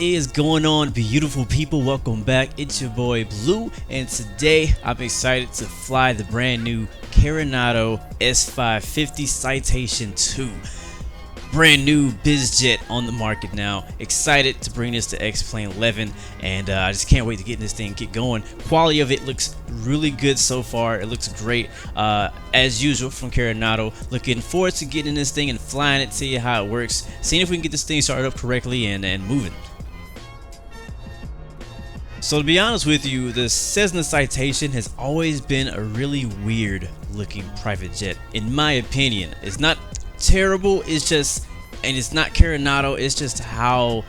is going on, beautiful people? Welcome back. It's your boy Blue, and today I'm excited to fly the brand new Carenado S550 Citation 2. Brand new bizjet on the market now. Excited to bring this to X-Plane 11, and I just can't wait to get this thing get going. Quality of it looks really good so far. It looks great as usual from Carenado. Looking forward to getting this thing and flying it, see how it works, seeing if we can get this thing started up correctly and moving. So to be honest with you, the Cessna Citation has always been a really weird looking private jet, in my opinion. It's not terrible, it's just, and it's not Carenado, it's just how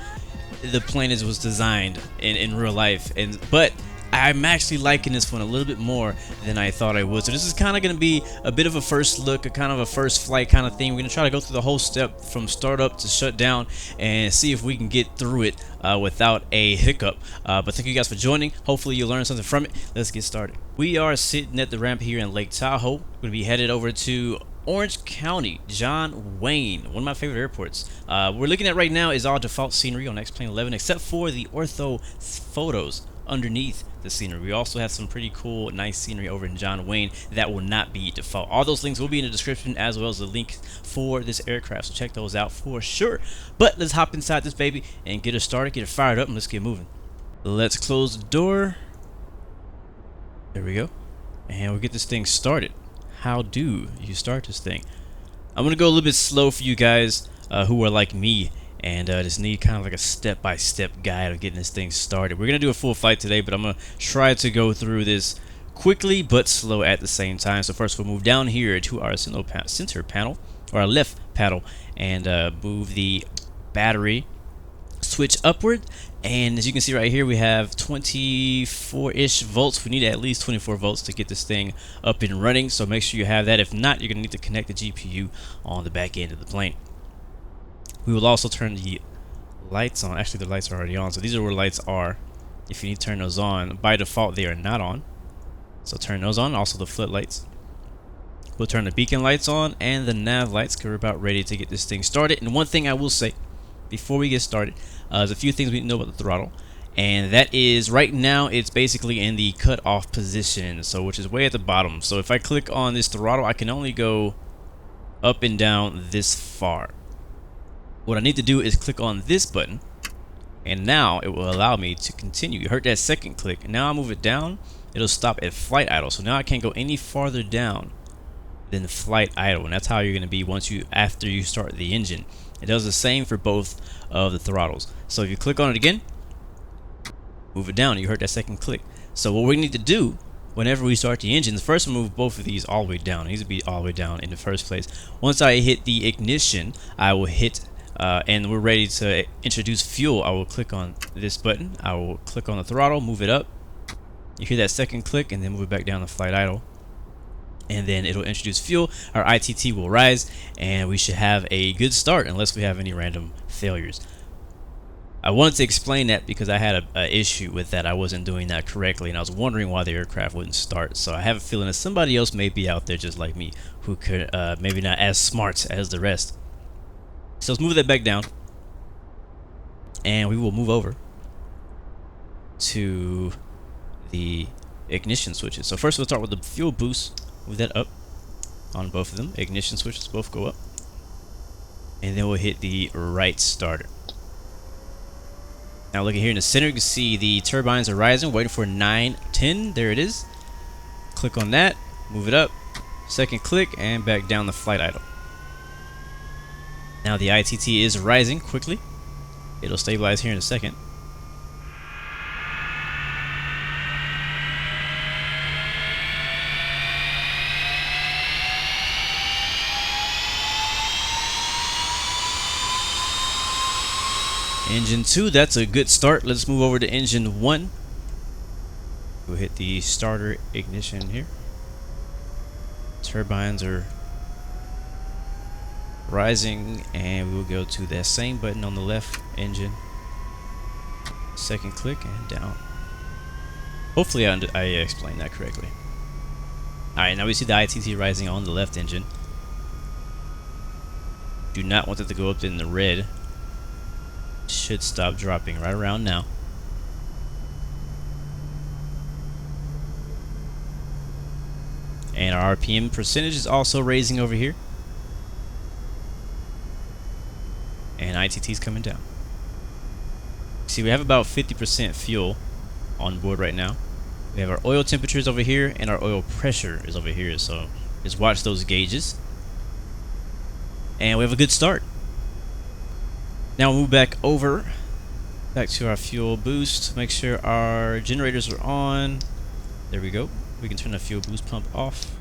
the plane was designed in real life. But I'm actually liking this one a little bit more than I thought I would. So this is kind of going to be a bit of a first look, a kind of a first flight kind of thing. We're going to try to go through the whole step from startup to shutdown and see if we can get through it without a hiccup. But thank you guys for joining. Hopefully you learned something from it. Let's get started. We are sitting at the ramp here in Lake Tahoe. We're going to be headed over to Orange County, John Wayne, one of my favorite airports. We're looking at right now is all default scenery on X-Plane 11, except for the ortho photos underneath the scenery. We also have some pretty cool, nice scenery over in John Wayne that will not be default. All those links will be in the description, as well as the link for this aircraft, so check those out for sure. But let's hop inside this baby and get it started, get it fired up, and let's get moving. Let's close the door. There we go, and we'll get this thing started. How do you start this thing? I'm gonna go a little bit slow for you guys who are like me and just need kind of like a step-by-step guide of getting this thing started. We're gonna do a full flight today, but I'm gonna try to go through this quickly but slow at the same time. So first we'll move down here to our center panel, or our left paddle, and move the battery switch upward. And as you can see right here, we have 24-ish volts. We need at least 24 volts to get this thing up and running, so make sure you have that. If not, you're going to need to connect the GPU on the back end of the plane. We will also turn the lights on. Actually, the lights are already on, so these are where lights are. If you need to turn those on, by default they are not on, so turn those on. Also the floodlights. We'll turn the beacon lights on and the nav lights, because we're about ready to get this thing started. And one thing I will say before we get started, there's a few things we need to know about the throttle, and that is right now it's basically in the cut off position, so which is way at the bottom. So if I click on this throttle, I can only go up and down this far. What I need to do is click on this button, and now it will allow me to continue. You heard that second click. Now I move it down, it'll stop at flight idle. So now I can't go any farther down than flight idle, and that's how you're going to be after you start the engine. It does the same for both of the throttles. So if you click on it again, move it down. You heard that second click. So what we need to do whenever we start the engine is first move both of these all the way down. It needs to be all the way down in the first place. Once I hit the ignition, I will hit and we're ready to introduce fuel. I will click on this button. I will click on the throttle, move it up. You hear that second click, and then move it back down to flight idle. And then it'll introduce fuel. Our ITT will rise, and we should have a good start unless we have any random failures. I wanted to explain that because I had an issue with that. I wasn't doing that correctly, and I was wondering why the aircraft wouldn't start. So I have a feeling that somebody else may be out there just like me who could maybe not as smart as the rest. So let's move that back down, and we will move over to the ignition switches. So first we'll start with the fuel boost. Move that up on both of them. Ignition switches both go up. And then we'll hit the right starter. Now looking here in the center, you can see the turbines are rising, waiting for 9, 10. There it is. Click on that, move it up. Second click, and back down the flight idle. Now the ITT is rising quickly. It'll stabilize here in a second. Engine 2, that's a good start. Let's move over to engine 1. We'll hit the starter ignition here. Turbines are rising, and we will go to that same button on the left engine. Second click and down. Hopefully I explained that correctly. Alright, now we see the ITT rising on the left engine. Do not want it to go up in the red. should stop dropping right around now. And our RPM percentage is also raising over here. And ITT is coming down. See, we have about 50% fuel on board right now. We have our oil temperatures over here, and our oil pressure is over here. So just watch those gauges. And we have a good start. Now we'll move back to our fuel boost. Make sure our generators are on. There we go. We can turn the fuel boost pump off,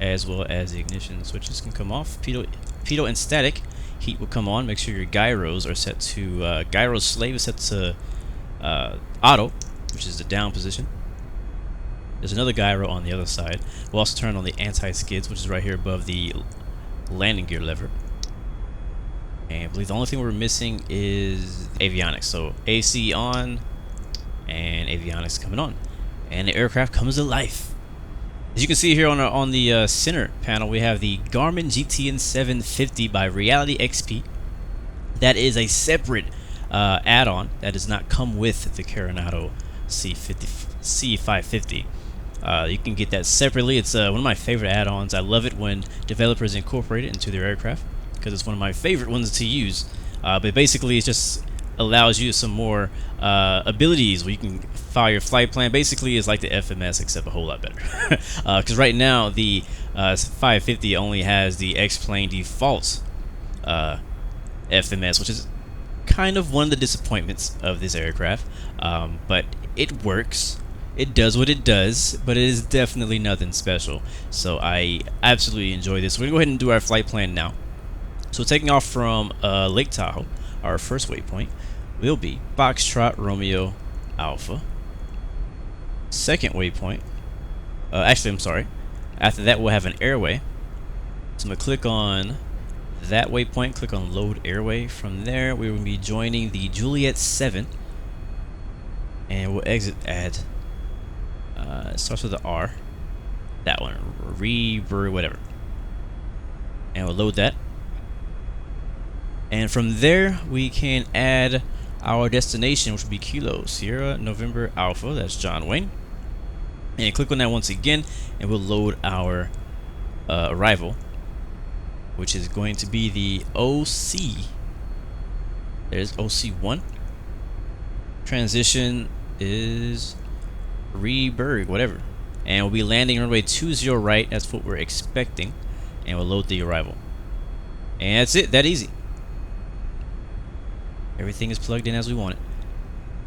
as well as the ignition switches can come off. Pitot and static heat will come on. Make sure your gyros are set to gyro slave is set to auto, which is the down position. There's another gyro on the other side. We'll also turn on the anti-skids, which is right here above the landing gear lever. And I believe the only thing we're missing is avionics. So AC on and avionics coming on, and the aircraft comes to life. As you can see here on the center panel, we have the Garmin GTN 750 by Reality XP. That is a separate add-on that does not come with the Carenado C550. You can get that separately. It's one of my favorite add-ons. I love it when developers incorporate it into their aircraft because it's one of my favorite ones to use. But basically, it just allows you some more abilities where you can file your flight plan. Basically, it's like the FMS except a whole lot better. Because right now the 550 only has the X-plane default FMS, which is kind of one of the disappointments of this aircraft. But it works. It does what it does, but it is definitely nothing special. So I absolutely enjoy this. We're gonna go ahead and do our flight plan now. So taking off from Lake Tahoe, our first waypoint will be Foxtrot Romeo Alpha. Second waypoint, actually I'm sorry, after that we'll have an airway. So I'm going to click on that waypoint, click on load airway. From there we will be joining the Juliet 7, and we'll exit at it starts with the R, that one, Rebird, whatever, and we'll load that. And from there we can add our destination, which will be Kilo Sierra November Alpha. That's John Wayne. And click on that once again, and we'll load our arrival, which is going to be the OC. There's OC1. Transition is Rebird, whatever. And we'll be landing runway 20 right. That's what we're expecting. And we'll load the arrival. And that's it. That easy. Everything is plugged in as we want it.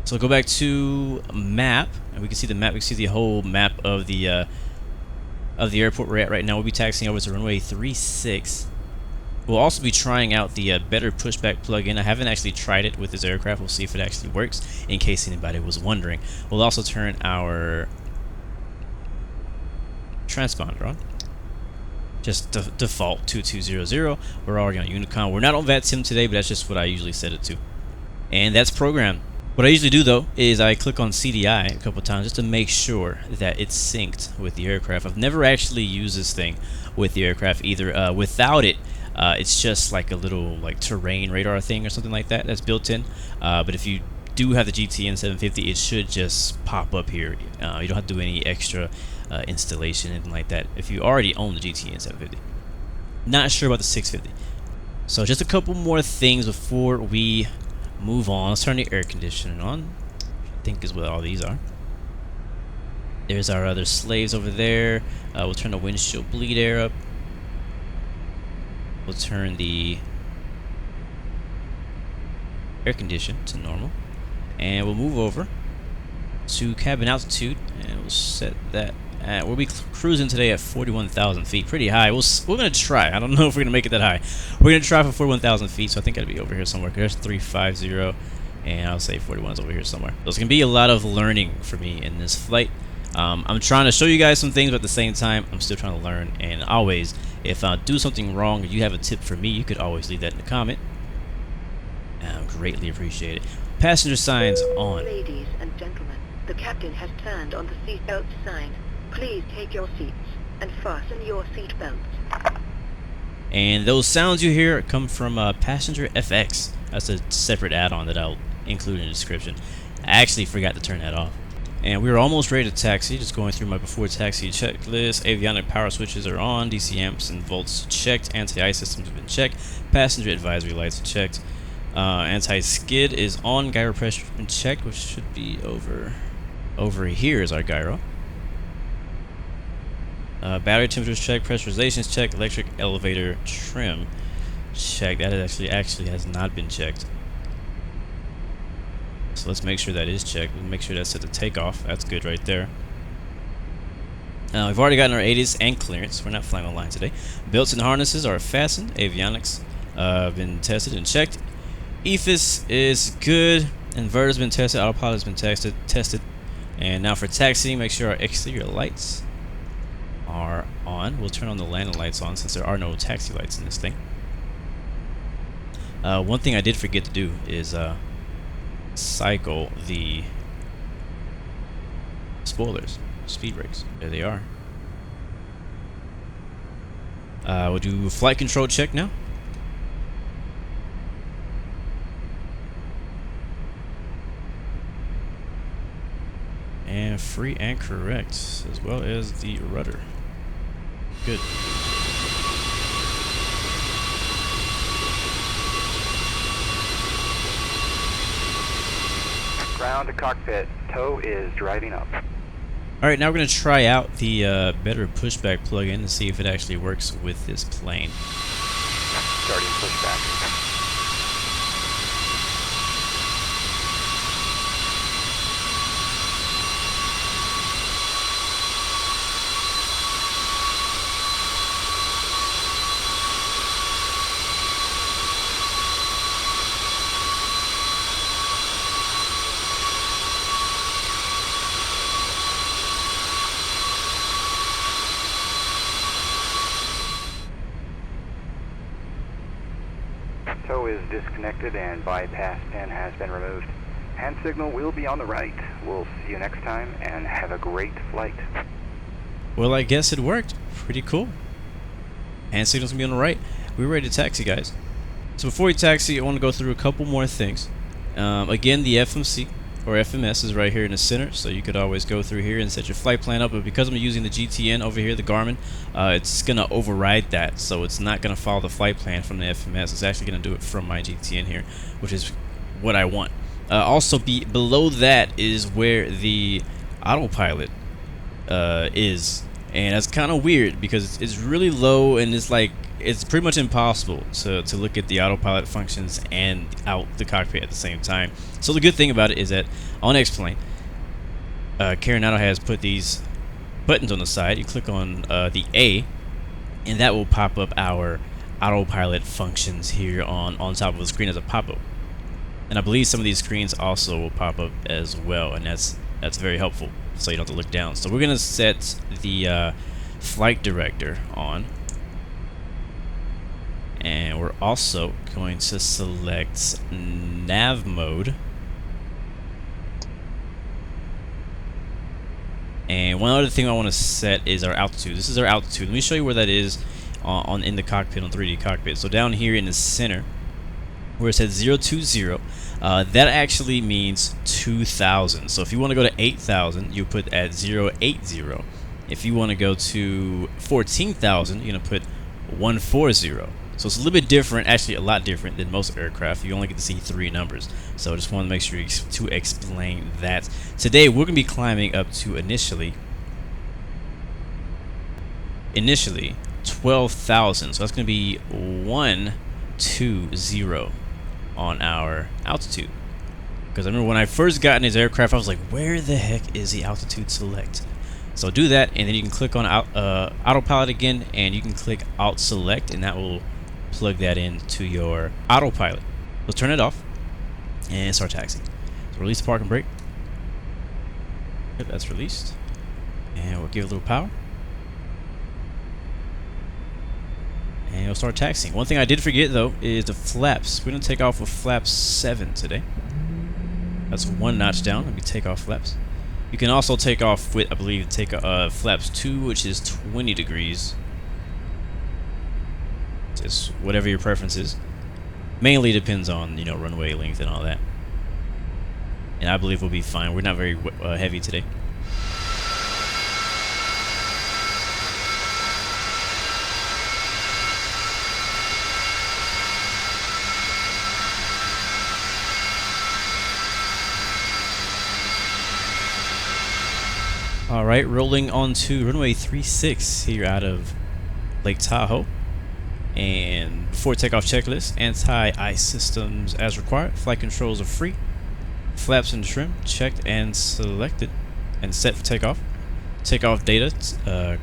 So go back to map, and we can see the map. We can see the whole map of the airport we're at right now. We'll be taxiing over to runway 36. We'll also be trying out the better pushback plug-in. I haven't actually tried it with this aircraft. We'll see if it actually works, in case anybody was wondering. We'll also turn our transponder on. Just default 2200. We're already on Unicom. We're not on VATSIM today, but that's just what I usually set it to. And that's programmed. What I usually do though is I click on CDI a couple times just to make sure that it's synced with the aircraft. I've never actually used this thing with the aircraft either. Without it, it's just like a little terrain radar thing or something like that that's built in. But if you do have the GTN 750, it should just pop up here. You don't have to do any extra installation, anything like that, if you already own the GTN 750. Not sure about the 650. So just a couple more things before we move on. Let's turn the air conditioning on. I think is what all these are. There's our other slaves over there. We'll turn the windshield bleed air up. We'll turn the air condition to normal, and we'll move over to cabin altitude, and we'll set that at, we'll be cruising today at 41,000 feet, pretty high. We're gonna try. I don't know if we're gonna make it that high. We're gonna try for 41,000 feet, so I think I'd be over here somewhere. There's 350, and I'll say 41 is over here somewhere. So it's gonna be a lot of learning for me in this flight. I'm trying to show you guys some things, but at the same time, I'm still trying to learn. And always, if I do something wrong or you have a tip for me, you could always leave that in the comment. I greatly appreciate it. Passenger signs on. Ladies and gentlemen, the captain has turned on the seatbelt sign. Please take your seats and fasten your seat belts. And those sounds you hear come from Passenger FX. That's a separate add-on that I'll included in the description. I actually forgot to turn that off. And we're almost ready to taxi. Just going through my before taxi checklist. Avionic power switches are on. DC amps and volts checked. Anti-ice systems have been checked. Passenger advisory lights are checked. Anti-skid is on. Gyro pressure has been checked, which should be over here is our gyro. Battery temperature is checked. Pressurization is checked. Electric elevator trim checked. That actually has not been checked. So let's make sure that is checked. We'll make sure that's set to takeoff. That's good right there. We've already gotten our ATIS and clearance. We're not flying on line today. Belts and harnesses are fastened. Avionics have been tested and checked. EFIS is good. Inverter's been tested. Autopilot's been tested. And now for taxiing, make sure our exterior lights are on. We'll turn on the landing lights on since there are no taxi lights in this thing. One thing I did forget to do is cycle the spoilers, speed brakes. There they are. We'll do flight control check now. And free and correct, as well as the rudder. Good. Ground to cockpit. Tow is driving up. Alright, now we're going to try out the better pushback plugin and see if it actually works with this plane. Starting pushback. Tow is disconnected and bypass pin has been removed. Hand signal will be on the right. We'll see you next time and have a great flight. Well, I guess it worked. Pretty cool. Hand signal's gonna be on the right. We're ready to taxi, guys. So before we taxi, I want to go through a couple more things. Again, the FMC or FMS is right here in the center, so you could always go through here and set your flight plan up. But because I'm using the GTN over here, the Garmin, it's gonna override that, so it's not gonna follow the flight plan from the FMS. It's actually gonna do it from my GTN here, which is what I want. Also, below that is where the autopilot is, and that's kind of weird because it's really low and it's pretty much impossible to look at the autopilot functions and out the cockpit at the same time. So the good thing about it is that on X-Plane, Carenado has put these buttons on the side. You click on the A, and that will pop up our autopilot functions here on top of the screen as a pop-up. And I believe some of these screens also will pop up as well, and that's very helpful, so you don't have to look down. So we're gonna set the flight director on. And we're also going to select nav mode. And one other thing I want to set is our altitude. This is our altitude. Let me show you where that is in the cockpit, on 3D cockpit. So down here in the center, where it says 020, that actually means 2,000. So if you want to go to 8,000, you put at 080. If you want to go to 14,000, you're going to put 140. So it's a little bit different, actually a lot different than most aircraft. You only get to see 3 numbers. So I just want to make sure to explain that. Today we're going to be climbing up to initially 12,000. So that's going to be 120 on our altitude. Because I remember when I first got in this aircraft, I was like, where the heck is the altitude select? So do that, and then you can click on autopilot again, and you can click alt select, and that will plug that into your autopilot. So turn it off and start taxiing. So release the parking brake. Yep, that's released. And we'll give it a little power. And we'll start taxiing. One thing I did forget though is the flaps. We're going to take off with flaps 7 today. That's 1 notch down. Let me take off flaps. You can also take off with, I believe, flaps 2, which is 20 degrees. It's whatever your preference is. Mainly depends on, runway length and all that. and I believe we'll be fine. We're not very heavy today. Alright, rolling on to runway 36 here out of Lake Tahoe. And before takeoff checklist, anti-ice systems as required. Flight controls are free. Flaps and trim checked and selected and set for takeoff. Takeoff data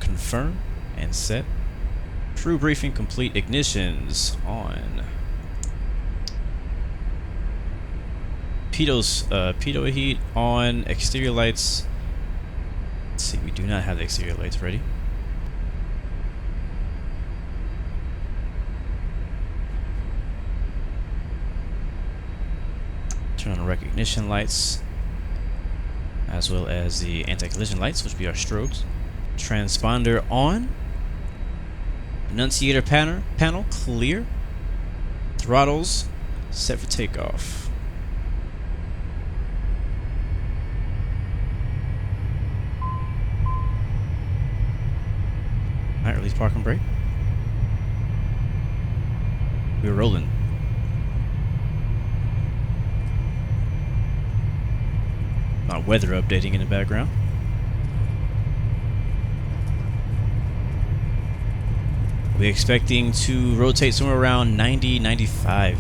confirm and set. Crew briefing complete. Ignitions on. Pitot heat on. Exterior lights. Let's see, we do not have the exterior lights ready. Turn on the recognition lights, as well as the anti-collision lights, which would be our strobes. Transponder on. Annunciator panel clear. Throttles set for takeoff. Alright, release parking brake. We're rolling. Not weather updating in the background. We're expecting to rotate somewhere around 90, 95.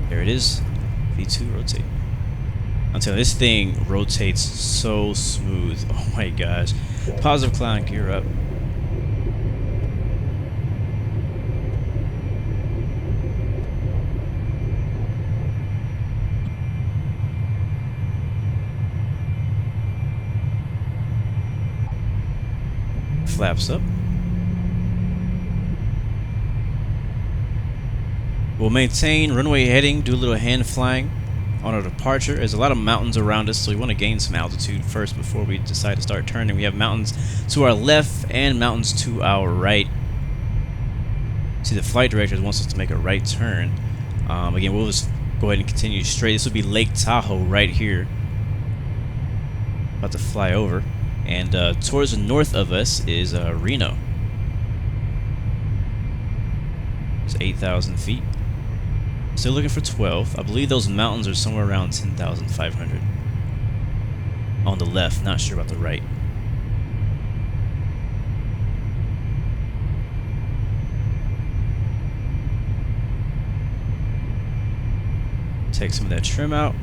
There it is. V2 rotate. I'm telling you, this thing rotates so smooth. Oh my gosh. Positive clown, gear up. Flaps up. We'll maintain runway heading, do a little hand flying on our departure. There's a lot of mountains around us, so we want to gain some altitude first before we decide to start turning. We have mountains to our left and mountains to our right. See, the flight director wants us to make a right turn. Again, we'll just go ahead and continue straight. This will be Lake Tahoe right here. About to fly over. And towards the north of us is Reno. It's 8,000 feet. Still looking for 12. I believe those mountains are somewhere around 10,500. On the left, not sure about the right. Take some of that trim out.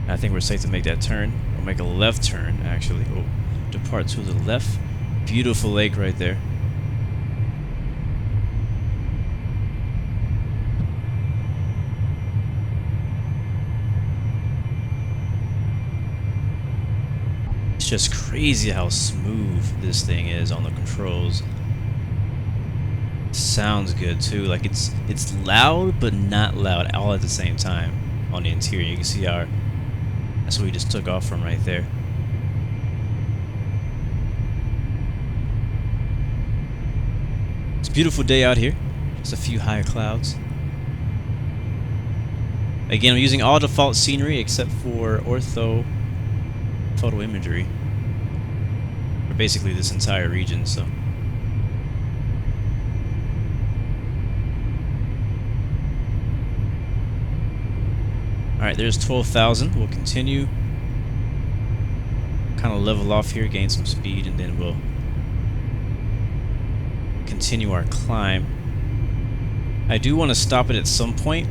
I think we're safe to make that turn. We'll make a left turn, actually. We'll depart to the left. Beautiful lake right there. It's just crazy how smooth this thing is on the controls. Sounds good too. Like it's loud but not loud all at the same time on the interior. You can see our that's what we just took off from right there. It's a beautiful day out here. Just a few high clouds. Again, I'm using all default scenery except for ortho photo imagery. For basically this entire region, so. Alright, there's 12,000. We'll continue. Kind of level off here, gain some speed, and then we'll continue our climb. I do want to stop it at some point,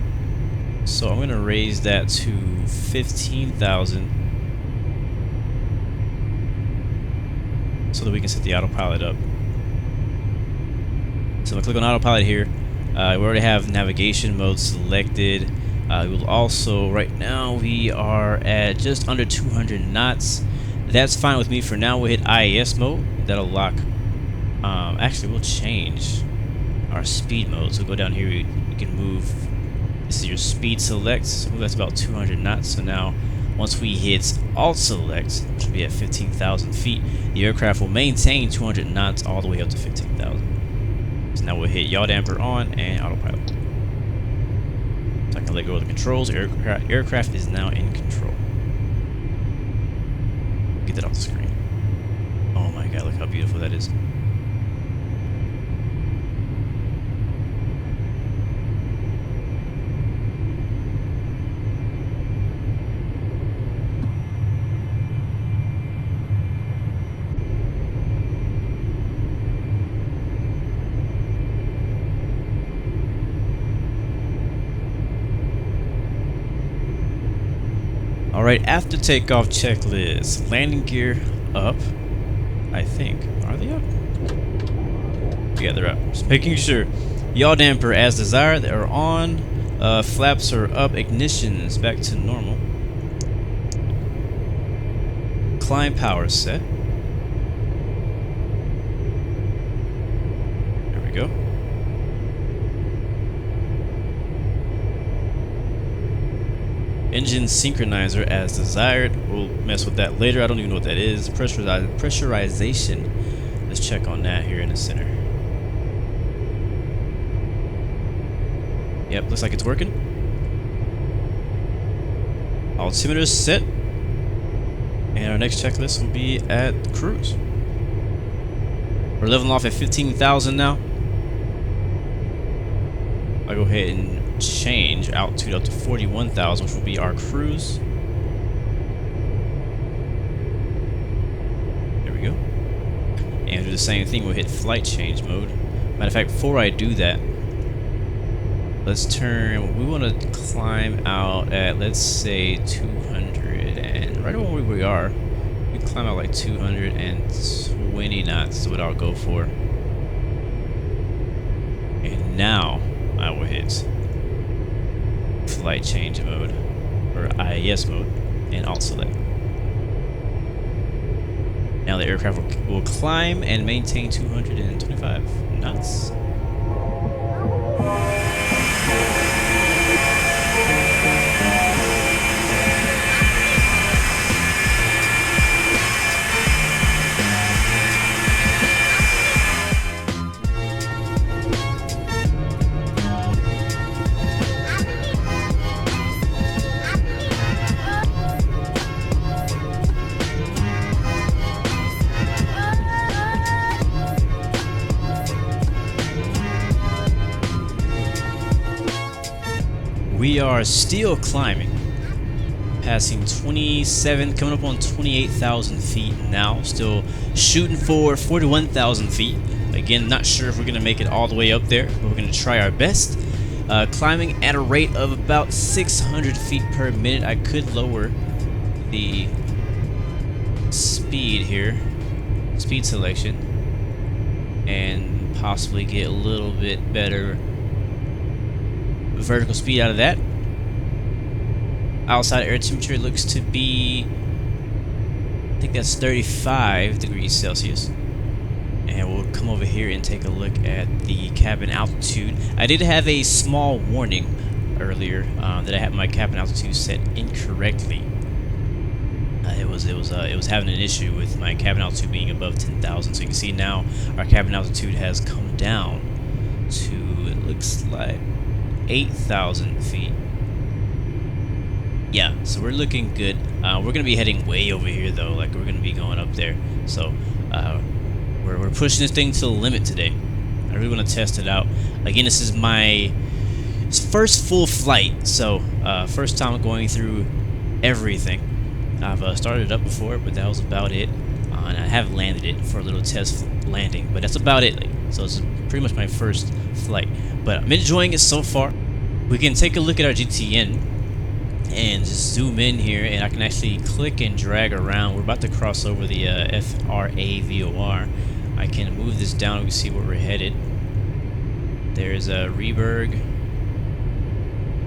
so I'm going to raise that to 15,000 so that we can set the autopilot up. So I'm going to click on autopilot here. We already have navigation mode selected. We will also, right now, we are at just under 200 knots. That's fine with me for now. We'll hit IAS mode. That'll lock. Actually, we'll change our speed mode. So go down here. You can move. This is your speed select. So that's about 200 knots. So now Once we hit alt select, which will be at 15,000 feet, the aircraft will maintain 200 knots all the way up to 15,000. So now we'll hit yaw damper on and autopilot. So I can let go of the controls. Aircraft is now in control. Get that off the screen. Oh my god, look how beautiful that is. Alright, after takeoff checklist. Landing gear up, I think. Are they up? Yeah, they're up. Just making sure. Yaw damper as desired. They're on. Flaps are up. Ignition is back to normal. Climb power set. There we go. Engine synchronizer as desired. We'll mess with that later. I don't even know what that is. Pressurization. Let's check on that here in the center. Yep, looks like it's working. Altimeter set. And our next checklist will be at cruise. We're leveling off at 15,000 now. I'll go ahead and change altitude up to 41,000, which will be our cruise. There we go. And do the same thing, we'll hit flight change mode. Matter of fact, before I do that, let's turn, we want to climb out at, let's say 200, and right over where we are, we climb out like 220 knots is what I'll go for. And now I will hit flight change mode, or IAS mode, and alt select. Now the aircraft will climb and maintain 225 knots. We are still climbing, passing 27, coming up on 28,000 feet now. Still shooting for 41,000 feet. Again, not sure if we're going to make it all the way up there, but we're going to try our best. Climbing at a rate of about 600 feet per minute. I could lower the speed here, speed selection, and possibly get a little bit better vertical speed out of that. Outside air temperature looks to be, I think that's 35 degrees Celsius. And we'll come over here and take a look at the cabin altitude. I did have a small warning earlier that I had my cabin altitude set incorrectly. It was having an issue with my cabin altitude being above 10,000. So you can see now our cabin altitude has come down to, it looks like 8,000 feet. Yeah, so we're looking good. We're gonna be heading way over here though, like we're gonna be going up there. So we're pushing this thing to the limit today. I really want to test it out. Again, this is my first full flight, so first time going through everything. I've started it up before, but that was about it. And I have landed it for a little test landing, but that's about it. So it's pretty much my first flight, but I'm enjoying it so far. We can take a look at our GTN and just zoom in here, and I can actually click and drag around. We're about to cross over the FRAVOR. I can move this down, we can see where we're headed. There's a Reberg,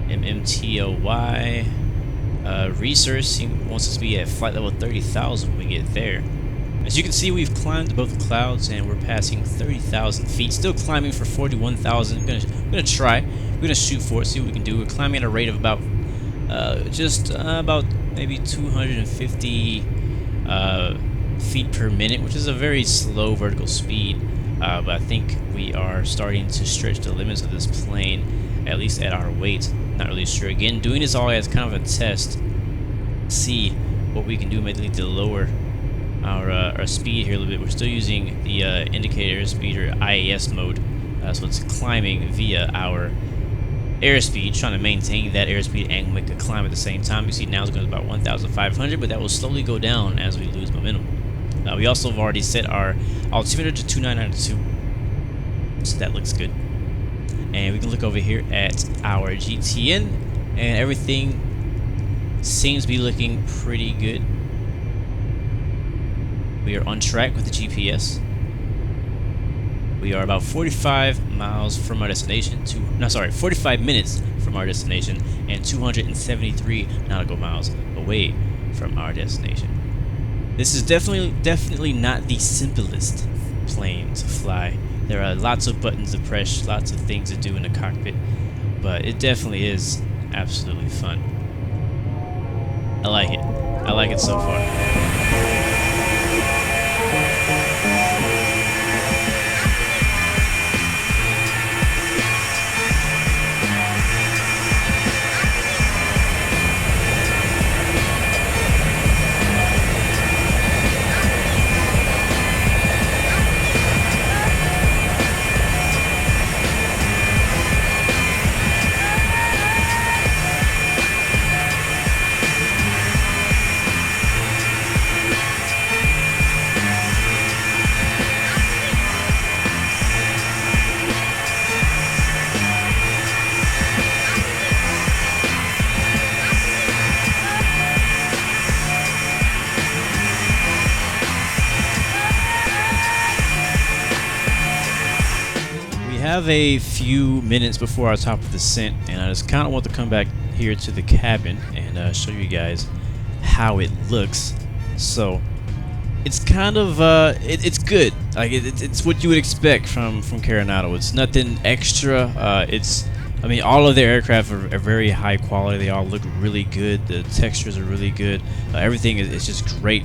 MMTOY. Research wants us to be at flight level 30,000 when we get there. As you can see, we've climbed above the clouds and we're passing 30,000 feet. Still climbing for 41,000. I'm gonna try. We're gonna shoot for it, see what we can do. We're climbing at a rate of about just about maybe 250 feet per minute, which is a very slow vertical speed. But I think we are starting to stretch the limits of this plane, at least at our weight. Not really sure. Again, doing this all as kind of a test, see what we can do, maybe to lower our speed here a little bit. We're still using the indicator airspeed, or IAS mode, so it's climbing via our airspeed, trying to maintain that airspeed and make a climb at the same time. You see now it's going to about 1,500, but that will slowly go down as we lose momentum. We also have already set our altimeter to 2992, so that looks good. And we can look over here at our GTN, and everything seems to be looking pretty good. We are on track with the GPS. We are about 45 miles from our destination. 45 minutes from our destination, and 273 nautical miles away from our destination. This is definitely not the simplest plane to fly. There are lots of buttons to press, lots of things to do in the cockpit, but it definitely is absolutely fun. I like it. I like it so far. Have a few minutes before our top of descent, and I just kind of want to come back here to the cabin and show you guys how it looks. So it's kind of it's good. Like it's what you would expect from Carenado. It's nothing extra. I mean, all of their aircraft are very high quality. They all look really good. The textures are really good. Everything is just great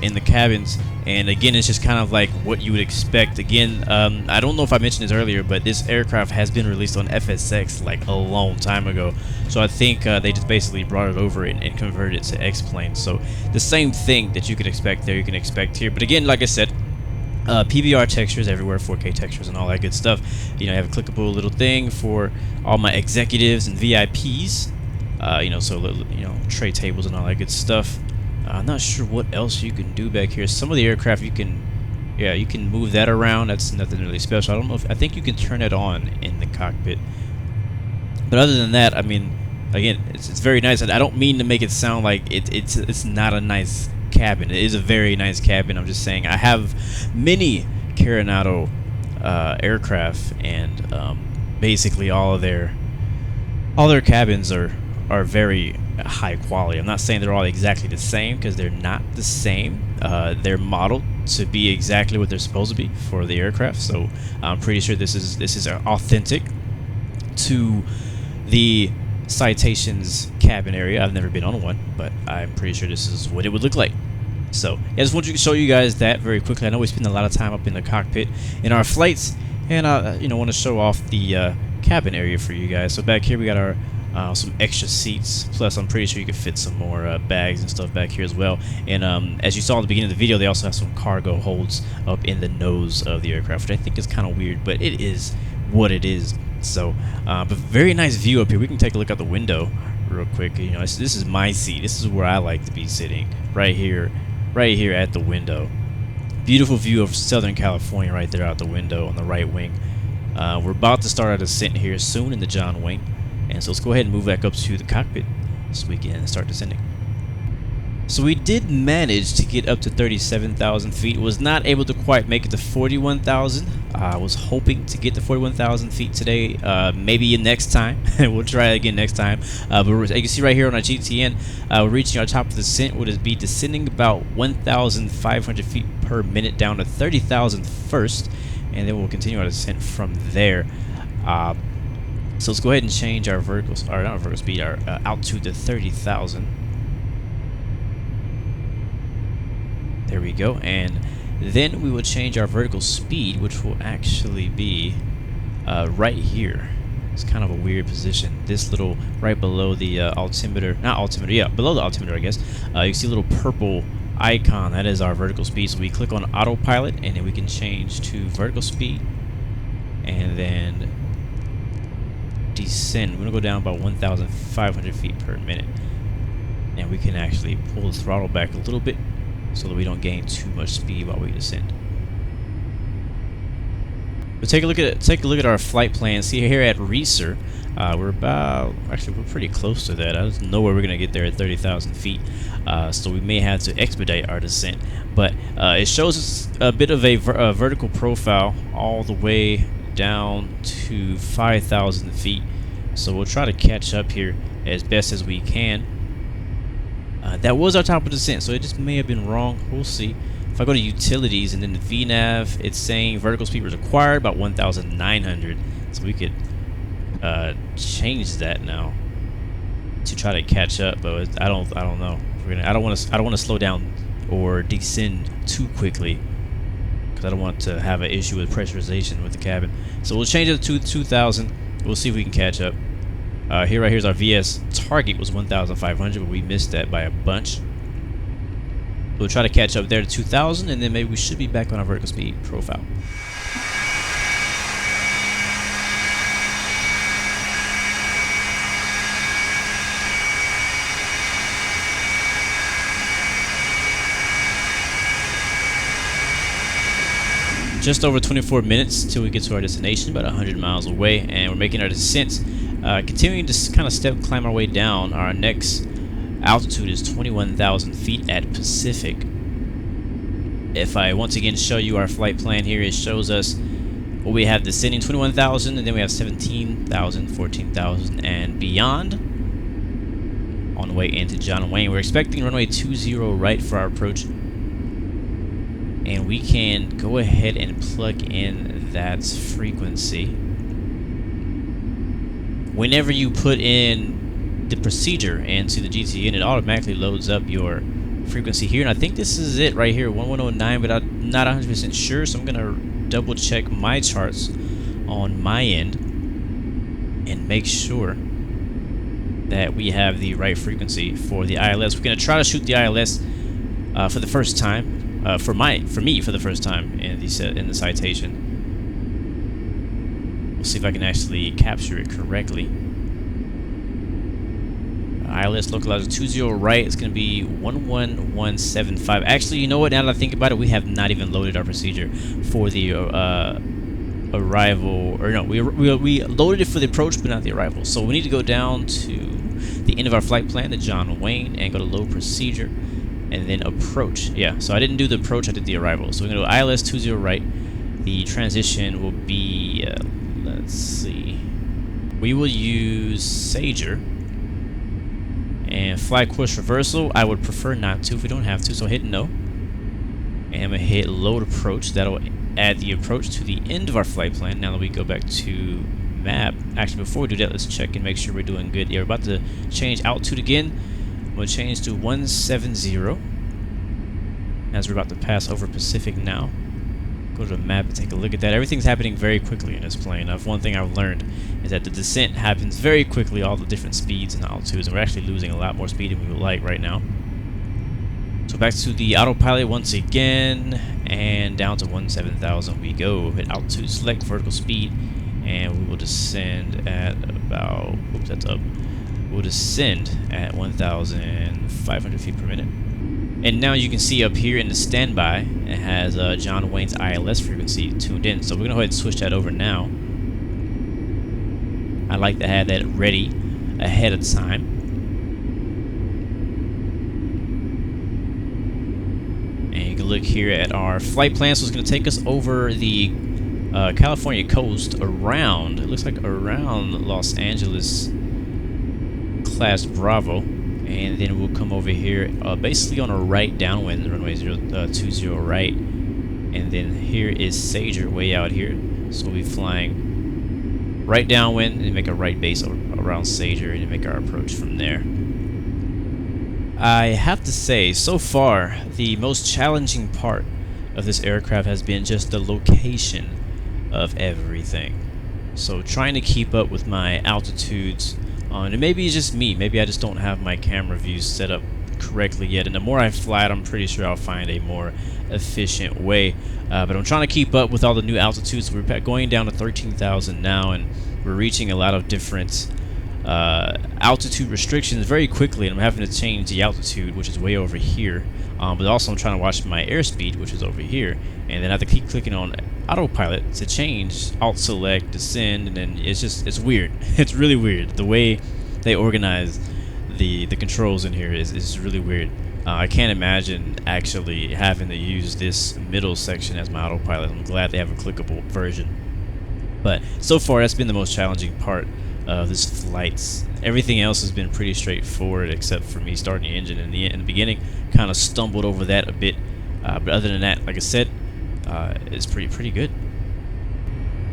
in the cabins. And again, it's just kind of like what you would expect. Again, I don't know if I mentioned this earlier, but this aircraft has been released on FSX like a long time ago. So I think they just basically brought it over and converted it to X-Plane. So the same thing that you can expect there, you can expect here. But again, like I said, PBR textures everywhere, 4K textures and all that good stuff. You know, I have a clickable little thing for all my executives and VIPs. You know, so tray tables and all that good stuff. I'm not sure what else you can do back here. Some of the aircraft you can move that around. That's nothing really special. I don't know if I think you can turn it on in the cockpit. But other than that, I mean, again, it's very nice. And I don't mean to make it sound like it's not a nice cabin. It is a very nice cabin. I'm just saying I have many Carenado aircraft, and basically all their cabins are very high quality. I'm not saying they're all exactly the same, because they're not the same. They're modeled to be exactly what they're supposed to be for the aircraft. So I'm pretty sure this is authentic to the Citation's cabin area. I've never been on one, but I'm pretty sure this is what it would look like. So yeah, I just wanted to show you guys that very quickly. I know we spend a lot of time up in the cockpit in our flights, and I want to show off the cabin area for you guys. So back here we got our some extra seats, plus I'm pretty sure you can fit some more bags and stuff back here as well. And as you saw at the beginning of the video, they also have some cargo holds up in the nose of the aircraft, which I think is kind of weird, but it is what it is. So but very nice view up here. We can take a look out the window real quick. You know, this is my seat. This is where I like to be sitting, right here at the window. Beautiful view of Southern California right there out the window on the right wing. We're about to start our descent here soon in the John Wayne. And so let's go ahead and move back up to the cockpit so we can start descending. So we did manage to get up to 37,000 feet. Was not able to quite make it to 41,000. I was hoping to get to 41,000 feet today. Maybe next time. We'll try it again next time. But as you can see right here on our GTN, we're reaching our top of the descent. We'll be descending about 1,500 feet per minute down to 30,000 first. And then we'll continue our descent from there. So let's go ahead and change our vertical, or not vertical speed, our altitude to 30,000. There we go, and then we will change our vertical speed, which will actually be right here. It's kind of a weird position. This little, right below the altimeter, not altimeter, yeah, below the altimeter, I guess. You see a little purple icon, that is our vertical speed. So we click on autopilot, and then we can change to vertical speed, and then descend. We're gonna go down about 1,500 feet per minute, and we can actually pull the throttle back a little bit so that we don't gain too much speed while we descend. But take a look at our flight plan. See here at Reeser, we're pretty close to that. I don't know where we're gonna get there at 30,000 feet, so we may have to expedite our descent. But it shows us a bit of a vertical profile all the way down to 5,000 feet. So we'll try to catch up here as best as we can. That was our top of descent, so it just may have been wrong. We'll see. If I go to utilities and then the VNav, it's saying vertical speed was acquired about 1,900. So we could change that now to try to catch up. But I don't know. I don't want to slow down or descend too quickly, because I don't want to have an issue with pressurization with the cabin. So we'll change it to 2,000. We'll see if we can catch up. Right here's our VS target was 1,500, but we missed that by a bunch. We'll try to catch up there to 2,000, and then maybe we should be back on our vertical speed profile. Just over 24 minutes till we get to our destination, about 100 miles away, and we're making our descent. Continuing to kind of climb our way down. Our next altitude is 21,000 feet at Pacific. If I once again show you our flight plan here, it shows us what we have descending 21,000, and then we have 17,000, 14,000, and beyond on the way into John Wayne. We're expecting runway 20 right for our approach, and we can go ahead and plug in that frequency. Whenever you put in the procedure into the GTN, it automatically loads up your frequency here, and I think this is it right here, 1109, but I'm not 100% sure, so I'm gonna double check my charts on my end and make sure that we have the right frequency for the ILS. We're gonna try to shoot the ILS for the first time, for me for the first time in the citation. We'll see if I can actually capture it correctly. ILS localizer 20 right. It's going to be 11175. Actually, you know what? Now that I think about it, we have not even loaded our procedure for the arrival. Or no, we loaded it for the approach, but not the arrival. So we need to go down to the end of our flight plan, the John Wayne, and go to load procedure, and then approach. Yeah, so I didn't do the approach, I did the arrival. So we're going to go ILS 20 right. The transition will be, let's see. We will use Sager. And fly course reversal, I would prefer not to if we don't have to, so hit no. And I'm going to hit load approach. That'll add the approach to the end of our flight plan. Now that we go back to map. Actually, before we do that, let's check and make sure we're doing good. Yeah, we're about to change altitude again. I'm going to change to 170 as we're about to pass over Pacific now. Go to the map and take a look at that. Everything's happening very quickly in this plane. One thing I've learned is that the descent happens very quickly, all the different speeds and altitudes, and we're actually losing a lot more speed than we would like right now. So back to the autopilot once again, and down to 17,000 we go. Hit altitude, select vertical speed, and we will descend at about, oops, that's up. We'll descend at 1,500 feet per minute. And now you can see up here in the standby, it has John Wayne's ILS frequency tuned in. So we're going to go ahead and switch that over now. I like to have that ready ahead of time. And you can look here at our flight plan. So it's going to take us over the California coast around, it looks like around Los Angeles class Bravo. And then we'll come over here, basically on a right downwind, runway 20 right. And then here is Sager way out here. So we'll be flying right downwind and make a right base around Sager and make our approach from there. I have to say, so far, the most challenging part of this aircraft has been just the location of everything. So trying to keep up with my altitudes on, and maybe it's just me, maybe I just don't have my camera views set up correctly yet, and the more I fly it, I'm pretty sure I'll find a more efficient way, but I'm trying to keep up with all the new altitudes. We're going down to 13,000 now, and we're reaching a lot of different altitude restrictions very quickly, and I'm having to change the altitude, which is way over here, but also I'm trying to watch my airspeed, which is over here, and then I have to keep clicking on autopilot to change, alt select, descend, and then it's weird. It's really weird. The way they organize the controls in here is really weird. I can't imagine actually having to use this middle section as my autopilot. I'm glad they have a clickable version. But so far, that's been the most challenging part of this flight. Everything else has been pretty straightforward, except for me starting the engine in the beginning. Kind of stumbled over that a bit, but other than that, like I said, it's pretty good.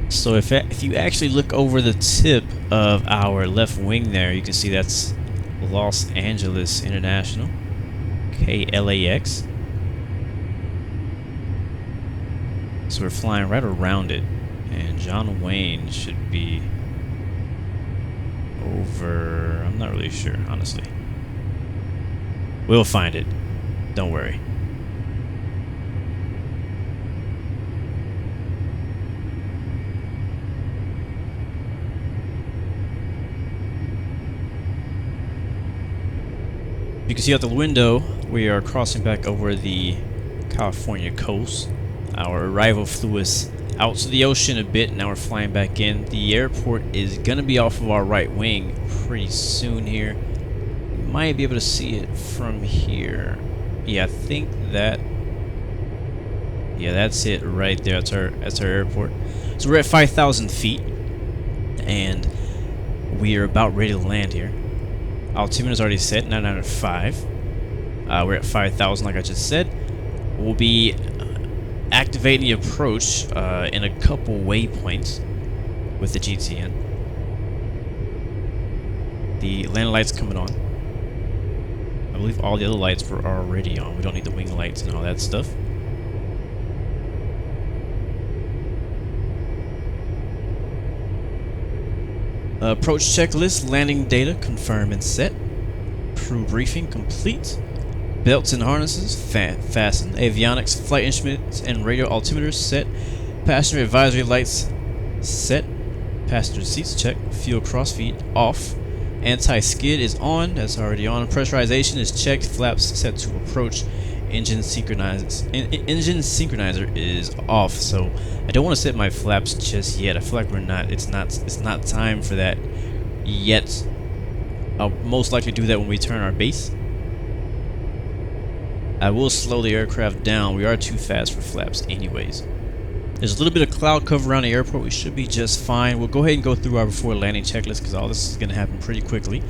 So if you actually look over the tip of our left wing there, you can see that's Los Angeles International, KLAX. So we're flying right around it, and John Wayne should be over, I'm not really sure, honestly. We'll find it, don't worry. You can see out the window, we are crossing back over the California coast. Our arrival flew us out to the ocean a bit, now we're flying back in. The airport is going to be off of our right wing pretty soon here. You might be able to see it from here. Yeah, I think that... yeah, that's it right there. That's our airport. So we're at 5,000 feet, and we are about ready to land here. Altimeter is already set, 905. We're at 5,000, like I just said. We'll be activating the approach in a couple waypoints with the GTN. The landing lights coming on. I believe all the other lights were already on. We don't need the wing lights and all that stuff. Approach checklist, landing data, confirm and set. Crew briefing complete. Belts and harnesses fastened. Avionics, flight instruments, and radio altimeters set. Passenger advisory lights set. Passenger seats check. Fuel crossfeed off. Anti-skid is on. That's already on. Pressurization is checked. Flaps set to approach. Engine synchronizer is off. So I don't want to set my flaps just yet. I feel like it's not time for that yet. I'll most likely do that when we turn our base. I will slow the aircraft down. We are too fast for flaps anyways. There's a little bit of cloud cover around the airport. We should be just fine. We'll go ahead and go through our before landing checklist because all this is going to happen pretty quickly.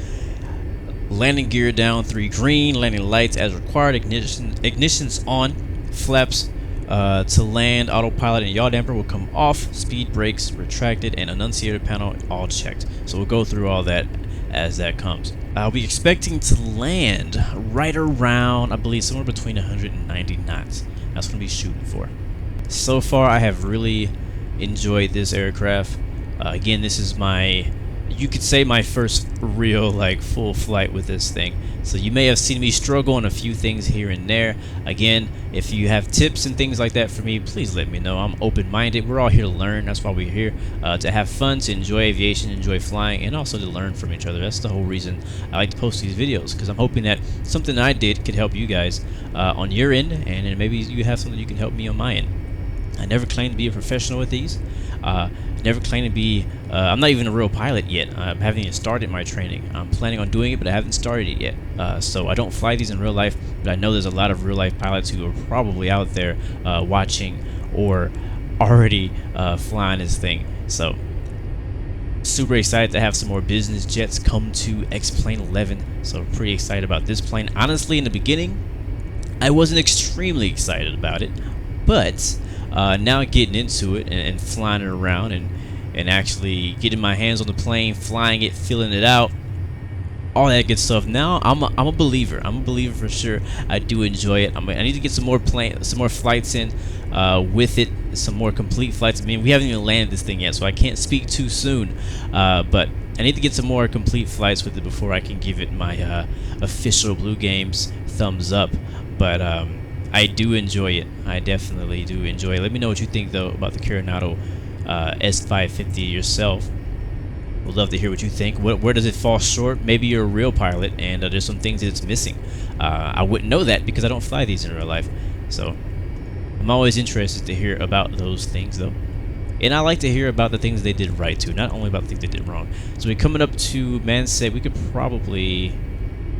Landing gear down 3 green, landing lights as required, ignition's on, flaps to land, autopilot and yaw damper will come off, speed brakes retracted, and annunciator panel all checked. So we'll go through all that as that comes. I'll be expecting to land right around, I believe, somewhere between 190 knots. That's what I'll be shooting for. So far, I have really enjoyed this aircraft. Again, this is you could say my first real full flight with this thing. So you may have seen me struggle on a few things here and there. Again, if you have tips and things like that for me, please let me know. I'm open-minded. We're all here to learn. That's why we're here, to have fun, to enjoy aviation, enjoy flying, and also to learn from each other. That's the whole reason I like to post these videos, because I'm hoping that something I did could help you guys on your end, and then maybe you have something you can help me on my end. I never claim to be a professional with these. Never claim to be, I'm not even a real pilot yet. I haven't even started my training. I'm planning on doing it, but I haven't started it yet. So I don't fly these in real life, but I know there's a lot of real life pilots who are probably out there watching or already flying this thing. So super excited to have some more business jets come to X-Plane 11. So pretty excited about this plane. Honestly, in the beginning, I wasn't extremely excited about it, but now getting into it and flying it around and and actually getting my hands on the plane, flying it, feeling it out, all that good stuff. Now I'm a believer. I'm a believer for sure. I do enjoy it. I need to get some more flights in with it, some more complete flights. I mean, we haven't even landed this thing yet, so I can't speak too soon. But I need to get some more complete flights with it before I can give it my official Blue Games thumbs up. But I do enjoy it. I definitely do enjoy it. Let me know what you think though about the Carenado S550 yourself. Would love to hear what you think. Where does it fall short? Maybe you're a real pilot and there's some things that it's missing. I wouldn't know that because I don't fly these in real life. So I'm always interested to hear about those things though. And I like to hear about the things they did right too, not only about the things they did wrong. So we're coming up to Manset. We could probably,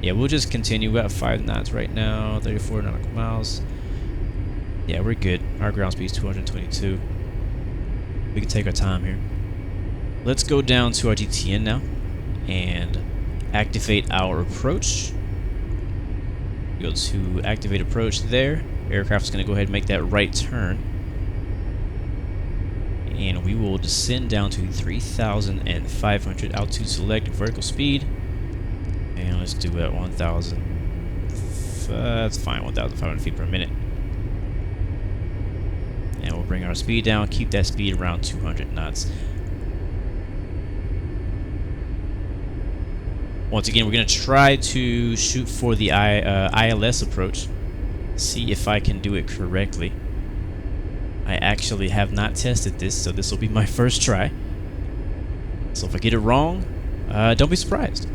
yeah, we'll just continue. We're at 5 knots right now, 34 nautical miles. Yeah, we're good. Our ground speed is 222. We can take our time here. Let's go down to our GTN now and activate our approach. Go to activate approach there. Aircraft is going to go ahead and make that right turn. And we will descend down to 3,500 altitude select vertical speed. And let's do it at 1,000. That's fine, 1,500 feet per minute. And we'll bring our speed down, keep that speed around 200 knots. Once again, we're going to try to shoot for the ILS approach. See if I can do it correctly. I actually have not tested this, so this will be my first try. So if I get it wrong, don't be surprised.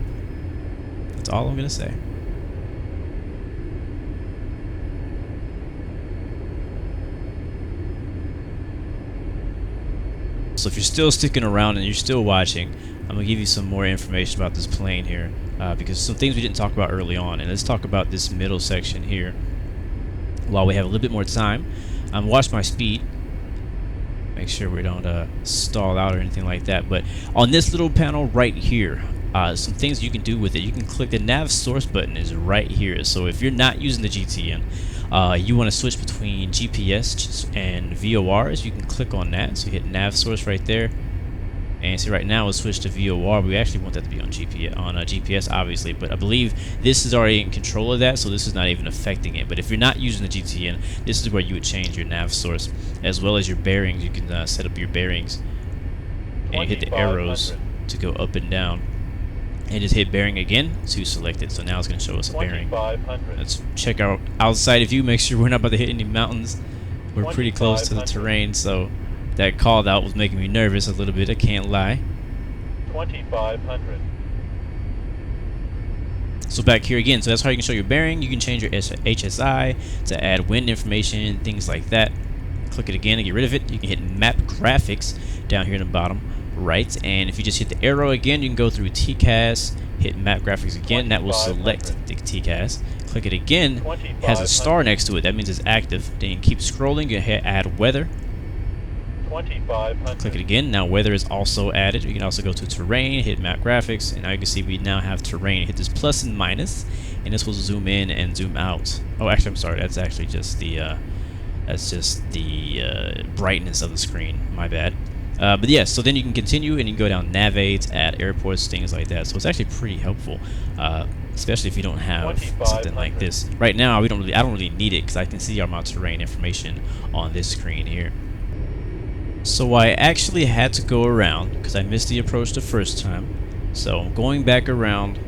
That's all I'm going to say. So if you're still sticking around and you're still watching, I'm going to give you some more information about this plane here, because some things we didn't talk about early on. And let's talk about this middle section here while we have a little bit more time. Watch my speed. Make sure we don't stall out or anything like that. But on this little panel right here, some things you can do with it. You can click the nav source button is right here. So if you're not using the GTN, you want to switch between GPS and VORs, you can click on that. So you hit nav source right there. And see, right now we'll switch to VOR. We actually want that to be on GPS, obviously, but I believe this is already in control of that, so this is not even affecting it. But if you're not using the GTN, this is where you would change your nav source as well as your bearings. You can set up your bearings and hit the arrows to go up and down, and just hit bearing again to select it. So now it's going to show us a bearing. Let's check our outside view, make sure we're not about to hit any mountains. We're pretty close to the terrain, so that call out was making me nervous a little bit, I can't lie. 2,500. So back here again, so that's how you can show your bearing. You can change your HSI to add wind information, things like that. Click it again to get rid of it. You can hit map graphics down here in the bottom right, and if you just hit the arrow again, you can go through TCAS, hit map graphics again, that will select the TCAS. Click it again, has a star next to it, that means it's active. Then you can keep scrolling, you hit add weather. 2,500. Click it again. Now weather is also added. You can also go to terrain, hit map graphics, and now you can see we now have terrain. Hit this plus and minus, and this will zoom in and zoom out. Oh, actually, I'm sorry. That's actually just the brightness of the screen. My bad. But yeah, so then you can continue and you can go down navigate, add airports, things like that. So it's actually pretty helpful, especially if you don't have something like this. Right now, I don't really need it because I can see our terrain information on this screen here. So I actually had to go around because I missed the approach the first time. So I'm going back around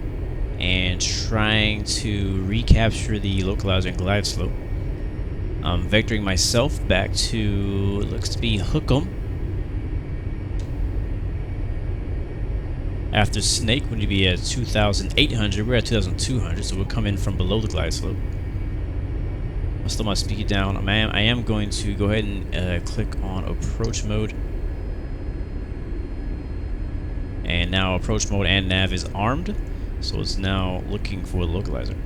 and trying to recapture the localizer and glide slope. I'm vectoring myself back to, looks to be Hookem. After Snake, when you be at 2,800, we're at 2,200, so we'll come in from below the glide slope. I'll slow my speed down. I am going to go ahead and click on approach mode. And now approach mode and nav is armed, so it's now looking for the localizer,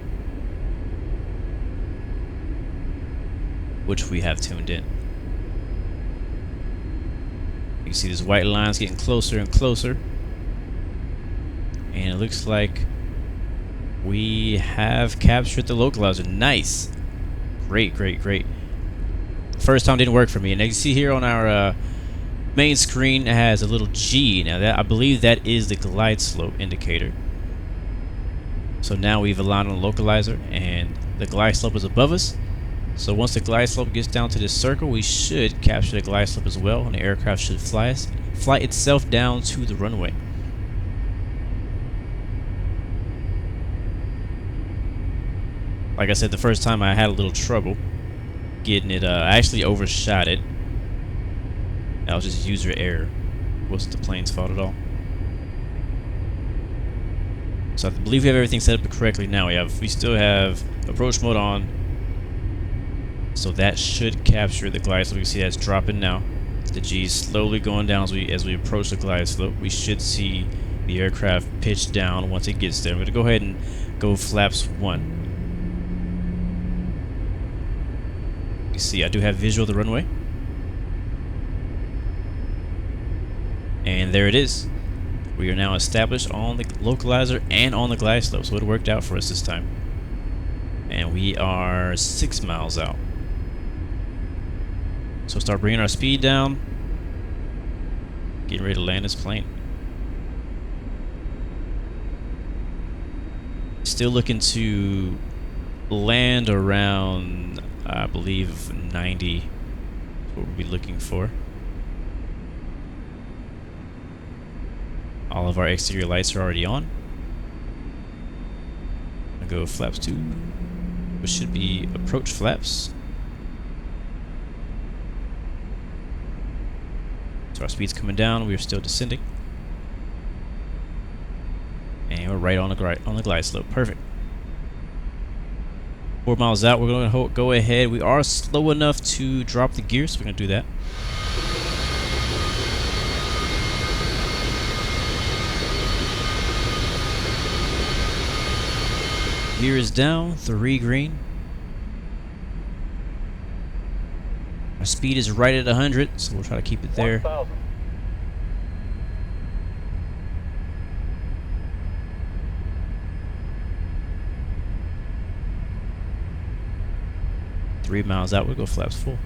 which we have tuned in. You can see these white lines getting closer and closer. And it looks like we have captured the localizer. Nice. Great, great, great. First time didn't work for me. And as you see here on our Main screen has a little G. Now that I believe that is the glide slope indicator. So now we've aligned on the localizer and the glide slope is above us. So once the glide slope gets down to this circle, we should capture the glide slope as well, and the aircraft should fly itself down to the runway. Like I said, the first time I had a little trouble getting it. I actually overshot it. That was just user error. It wasn't the plane's fault at all. So I believe we have everything set up correctly now. We still have approach mode on. So that should capture the glide slope. You can see that's dropping now. The G is slowly going down as we approach the glide slope. We should see the aircraft pitch down once it gets there. I'm going to go ahead and go flaps 1. You see I do have visual of the runway. And there it is. We are now established on the localizer and on the glide slope, so it worked out for us this time. And we are 6 miles out. So start bringing our speed down. Getting ready to land this plane. Still looking to land around, I believe, 90 is what we'll be looking for. All of our exterior lights are already on. I'm gonna go flaps 2, which should be approach flaps. So our speed's coming down. We are still descending, and we're right on the glide slope. Perfect. 4 miles out. We're gonna go ahead. We are slow enough to drop the gear, so we're gonna do that. Gear is down, 3 green. Our speed is right at 100, so we'll try to keep it there. 1,000. Three miles out, we'll go flaps full.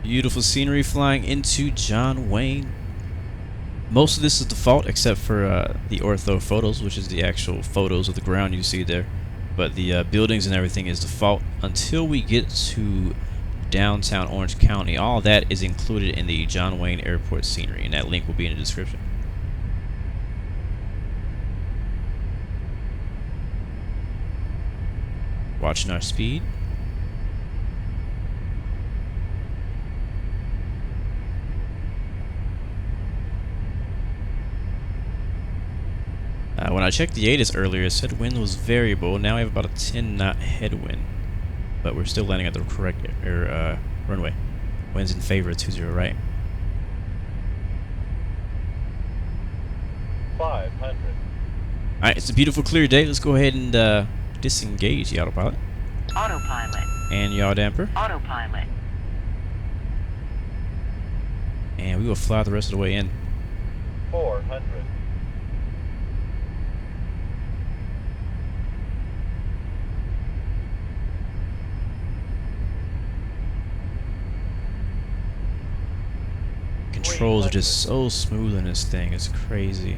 Beautiful scenery flying into John Wayne. Most of this is default except for the ortho photos, which is the actual photos of the ground you see there. But the buildings and everything is default until we get to downtown Orange County. All that is included in the John Wayne Airport scenery, and that link will be in the description. Watching our speed. When I checked the ATIS earlier, it said wind was variable. Now we have about a 10 knot headwind, but we're still landing at the correct runway. Wind's in favor of 20 right. 500. Alright, it's a beautiful clear day. Let's go ahead and disengage the autopilot. Autopilot. And yaw damper. Autopilot. And we will fly the rest of the way in. 400. Controls are just so smooth in this thing. It's crazy.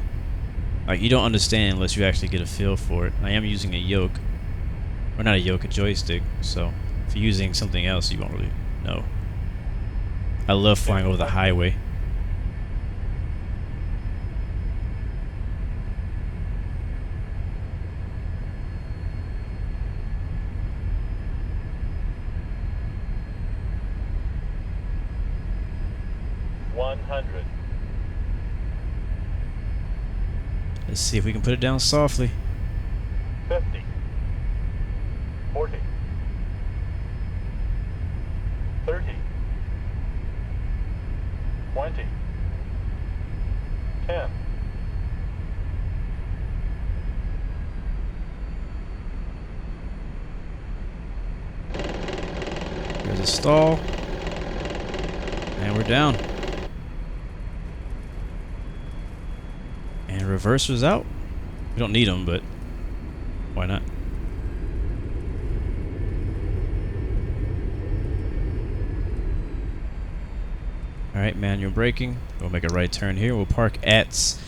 Like, you don't understand unless you actually get a feel for it. I am using a yoke, or not a yoke, a joystick. So if you're using something else, you won't really know. I love flying over the highway. Let's see if we can put it down softly. 50. 40. 30. 20. 10. There's a stall. And we're down. And And reversers out. We don't need them, but why not? Alright, manual braking. We'll make a right turn here. We'll park at,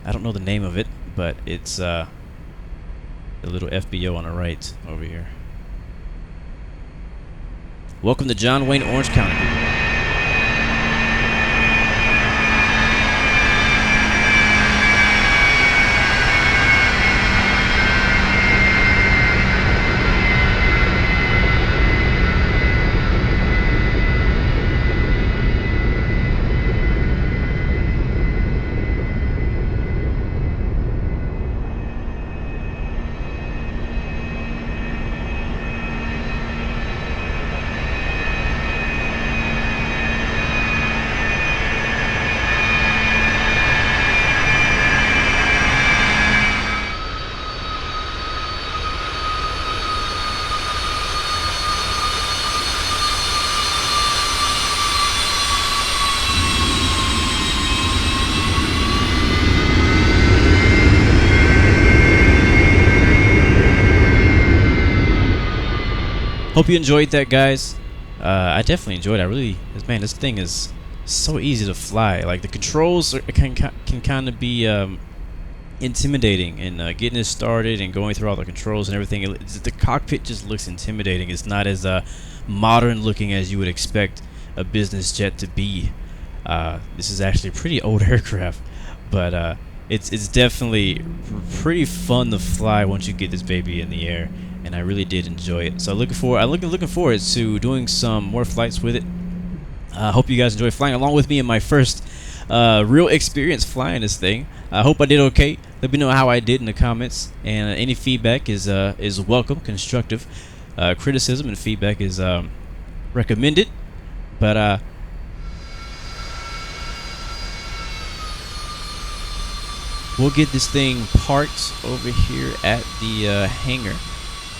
I don't know the name of it, but it's the little FBO on the right over here. Welcome to John Wayne, Orange County. Hope you enjoyed that, guys. I definitely enjoyed it. I really, man, this thing is so easy to fly. Like, the controls can kind of be intimidating, and getting it started and going through all the controls and everything. The cockpit just looks intimidating. It's not as modern looking as you would expect a business jet to be. This is actually a pretty old aircraft, but it's definitely pretty fun to fly once you get this baby in the air. And I really did enjoy it. So looking forward to doing some more flights with it. I hope you guys enjoy flying along with me in my first real experience flying this thing. I hope I did okay. Let me know how I did in the comments. And any feedback is welcome, constructive. Criticism and feedback is recommended. But we'll get this thing parked over here at the hangar.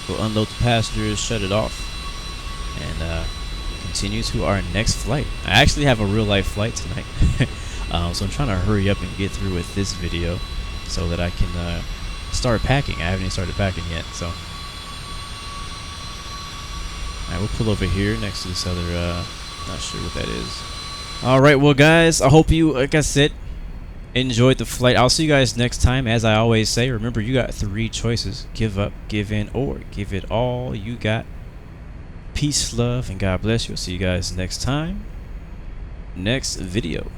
We'll unload the passengers, shut it off, and continue to our next flight. I actually have a real life flight tonight, so I'm trying to hurry up and get through with this video so that I can start packing. I haven't even started packing yet, so. Alright, we'll pull over here next to this other, not sure what that is. Alright, well guys, I hope you, like I said, enjoyed the flight. I'll see you guys next time. As I always say, remember, you got 3 choices: give up, give in, or give it all you got. Peace, love, and God bless you. I'll see you guys next time, next video.